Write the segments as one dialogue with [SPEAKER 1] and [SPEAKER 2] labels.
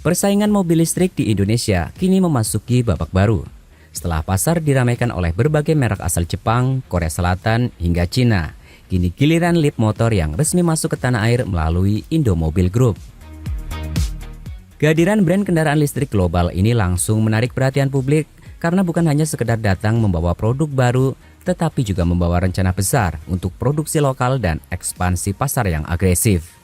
[SPEAKER 1] Persaingan mobil listrik di Indonesia kini memasuki babak baru. Setelah pasar diramaikan oleh berbagai merek asal Jepang, Korea Selatan, hingga Cina, kini giliran Leapmotor yang resmi masuk ke tanah air melalui Indomobil Group. Kehadiran brand kendaraan listrik global ini langsung menarik perhatian publik karena bukan hanya sekedar datang membawa produk baru, tetapi juga membawa rencana besar untuk produksi lokal dan ekspansi pasar yang agresif.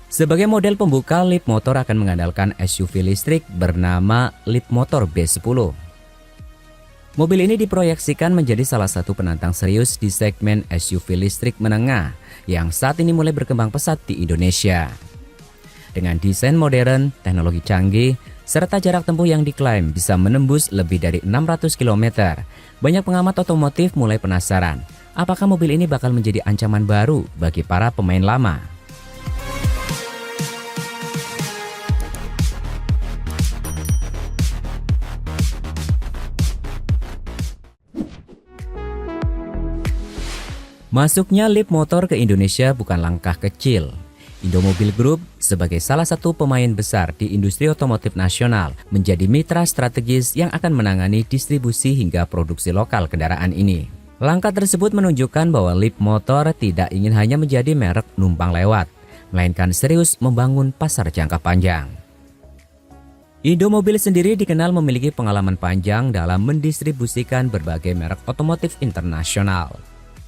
[SPEAKER 1] Sebagai model pembuka, Leapmotor akan mengandalkan SUV listrik bernama Leapmotor B10. Mobil ini diproyeksikan menjadi salah satu penantang serius di segmen SUV listrik menengah yang saat ini mulai berkembang pesat di Indonesia. Dengan desain modern, teknologi canggih, serta jarak tempuh yang diklaim bisa menembus lebih dari 600 km, banyak pengamat otomotif mulai penasaran, apakah mobil ini bakal menjadi ancaman baru bagi para pemain lama. Masuknya Leapmotor ke Indonesia bukan langkah kecil. Indomobil Group sebagai salah satu pemain besar di industri otomotif nasional menjadi mitra strategis yang akan menangani distribusi hingga produksi lokal kendaraan ini. Langkah tersebut menunjukkan bahwa Leapmotor tidak ingin hanya menjadi merek numpang lewat, melainkan serius membangun pasar jangka panjang. Indomobil sendiri dikenal memiliki pengalaman panjang dalam mendistribusikan berbagai merek otomotif internasional.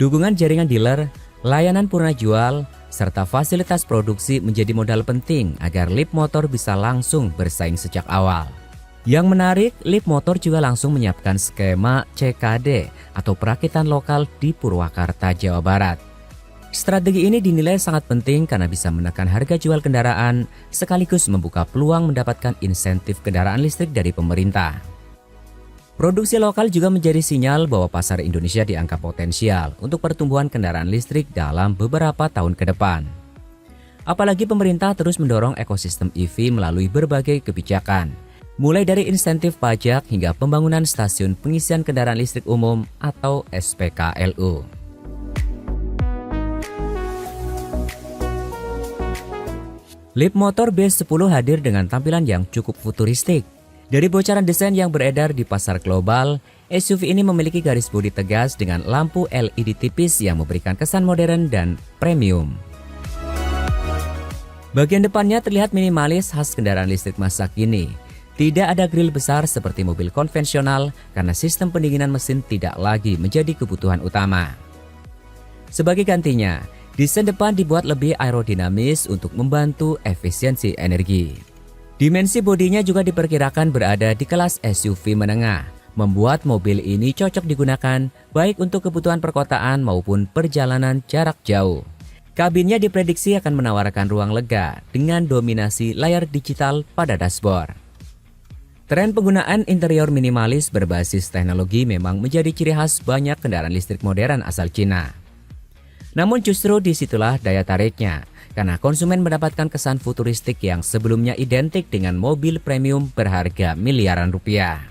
[SPEAKER 1] Dukungan jaringan dealer, layanan purna jual, serta fasilitas produksi menjadi modal penting agar Leapmotor bisa langsung bersaing sejak awal. Yang menarik, Leapmotor juga langsung menyiapkan skema CKD atau perakitan lokal di Purwakarta, Jawa Barat. Strategi ini dinilai sangat penting karena bisa menekan harga jual kendaraan sekaligus membuka peluang mendapatkan insentif kendaraan listrik dari pemerintah. Produksi lokal juga menjadi sinyal bahwa pasar Indonesia dianggap potensial untuk pertumbuhan kendaraan listrik dalam beberapa tahun ke depan. Apalagi pemerintah terus mendorong ekosistem EV melalui berbagai kebijakan, mulai dari insentif pajak hingga pembangunan stasiun pengisian kendaraan listrik umum atau SPKLU. Leapmotor B10 hadir dengan tampilan yang cukup futuristik. Dari bocoran desain yang beredar di pasar global, SUV ini memiliki garis bodi tegas dengan lampu LED tipis yang memberikan kesan modern dan premium. Bagian depannya terlihat minimalis khas kendaraan listrik masa kini. Tidak ada grill besar seperti mobil konvensional karena sistem pendinginan mesin tidak lagi menjadi kebutuhan utama. Sebagai gantinya, desain depan dibuat lebih aerodinamis untuk membantu efisiensi energi. Dimensi bodinya juga diperkirakan berada di kelas SUV menengah, membuat mobil ini cocok digunakan baik untuk kebutuhan perkotaan maupun perjalanan jarak jauh. Kabinnya diprediksi akan menawarkan ruang lega dengan dominasi layar digital pada dashboard. Tren penggunaan interior minimalis berbasis teknologi memang menjadi ciri khas banyak kendaraan listrik modern asal Cina. Namun justru disitulah daya tariknya, karena konsumen mendapatkan kesan futuristik yang sebelumnya identik dengan mobil premium berharga miliaran rupiah.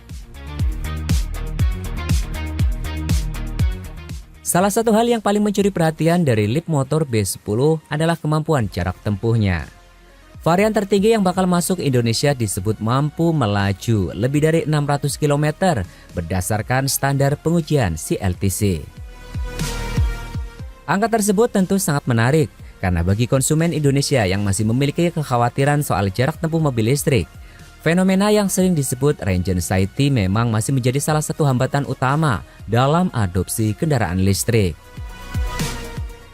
[SPEAKER 1] Salah satu hal yang paling mencuri perhatian dari Leapmotor B10 adalah kemampuan jarak tempuhnya. Varian tertinggi yang bakal masuk Indonesia disebut mampu melaju lebih dari 600 km berdasarkan standar pengujian CLTC. Angka tersebut tentu sangat menarik, karena bagi konsumen Indonesia yang masih memiliki kekhawatiran soal jarak tempuh mobil listrik, fenomena yang sering disebut range anxiety memang masih menjadi salah satu hambatan utama dalam adopsi kendaraan listrik.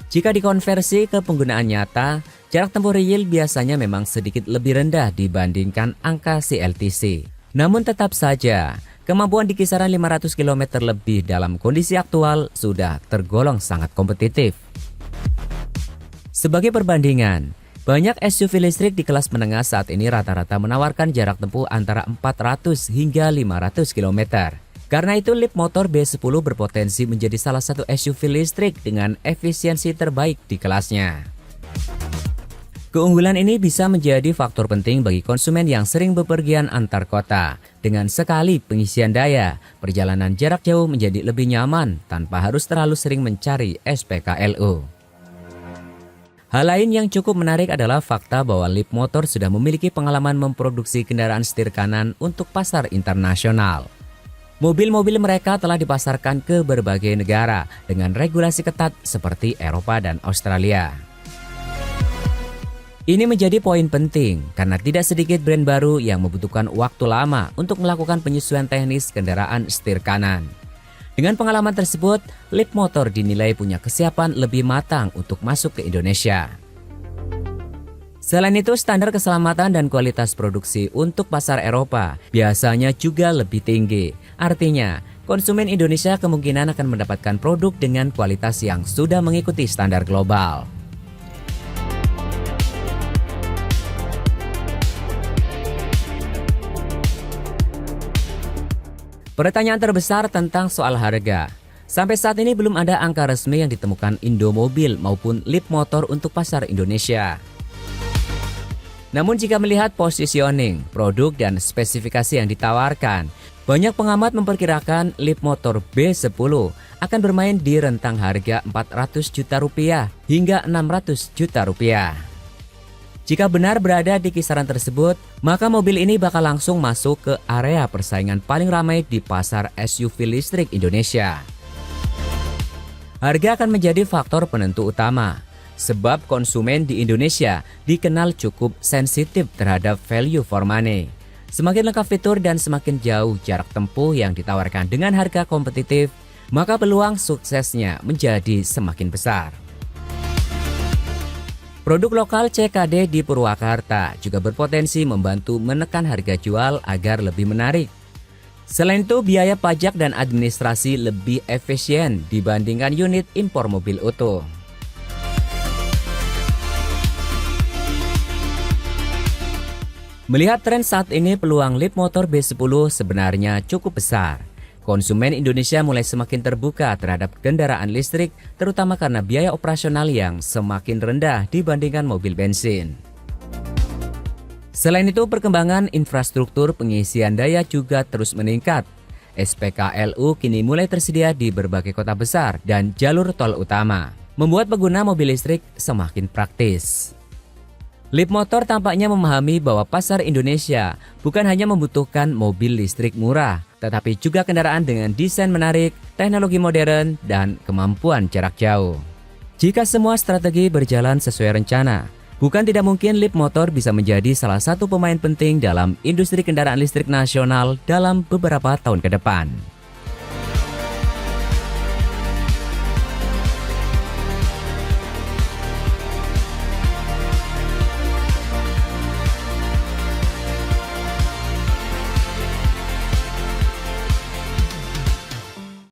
[SPEAKER 1] Jika dikonversi ke penggunaan nyata, jarak tempuh real biasanya memang sedikit lebih rendah dibandingkan angka CLTC. Namun tetap saja, kemampuan di kisaran 500 km lebih dalam kondisi aktual sudah tergolong sangat kompetitif. Sebagai perbandingan, banyak SUV listrik di kelas menengah saat ini rata-rata menawarkan jarak tempuh antara 400 hingga 500 km. Karena itu Leapmotor B10 berpotensi menjadi salah satu SUV listrik dengan efisiensi terbaik di kelasnya. Keunggulan ini bisa menjadi faktor penting bagi konsumen yang sering bepergian antar kota. Dengan sekali pengisian daya, perjalanan jarak jauh menjadi lebih nyaman tanpa harus terlalu sering mencari SPKLU. Hal lain yang cukup menarik adalah fakta bahwa Leapmotor sudah memiliki pengalaman memproduksi kendaraan setir kanan untuk pasar internasional. Mobil-mobil mereka telah dipasarkan ke berbagai negara dengan regulasi ketat seperti Eropa dan Australia. Ini menjadi poin penting karena tidak sedikit brand baru yang membutuhkan waktu lama untuk melakukan penyesuaian teknis kendaraan setir kanan. Dengan pengalaman tersebut, Leapmotor dinilai punya kesiapan lebih matang untuk masuk ke Indonesia. Selain itu, standar keselamatan dan kualitas produksi untuk pasar Eropa biasanya juga lebih tinggi. Artinya, konsumen Indonesia kemungkinan akan mendapatkan produk dengan kualitas yang sudah mengikuti standar global. Pertanyaan terbesar tentang soal harga. Sampai saat ini belum ada angka resmi yang ditemukan Indomobil maupun Leapmotor untuk pasar Indonesia. Namun jika melihat positioning, produk dan spesifikasi yang ditawarkan, banyak pengamat memperkirakan Leapmotor B10 akan bermain di rentang harga Rp400 juta hingga Rp600 juta. Jika benar berada di kisaran tersebut, maka mobil ini bakal langsung masuk ke area persaingan paling ramai di pasar SUV listrik Indonesia. Harga akan menjadi faktor penentu utama. Sebab konsumen di Indonesia dikenal cukup sensitif terhadap value for money. Semakin lengkap fitur dan semakin jauh jarak tempuh yang ditawarkan dengan harga kompetitif, maka peluang suksesnya menjadi semakin besar. Produk lokal CKD di Purwakarta juga berpotensi membantu menekan harga jual agar lebih menarik. Selain itu, biaya pajak dan administrasi lebih efisien dibandingkan unit impor mobil utuh. Melihat tren saat ini, peluang Leapmotor B10 sebenarnya cukup besar. Konsumen Indonesia mulai semakin terbuka terhadap kendaraan listrik, terutama karena biaya operasional yang semakin rendah dibandingkan mobil bensin. Selain itu, perkembangan infrastruktur pengisian daya juga terus meningkat. SPKLU kini mulai tersedia di berbagai kota besar dan jalur tol utama, membuat pengguna mobil listrik semakin praktis. Leapmotor tampaknya memahami bahwa pasar Indonesia bukan hanya membutuhkan mobil listrik murah, tetapi juga kendaraan dengan desain menarik, teknologi modern, dan kemampuan jarak jauh. Jika semua strategi berjalan sesuai rencana, bukan tidak mungkin Leapmotor bisa menjadi salah satu pemain penting dalam industri kendaraan listrik nasional dalam beberapa tahun ke depan.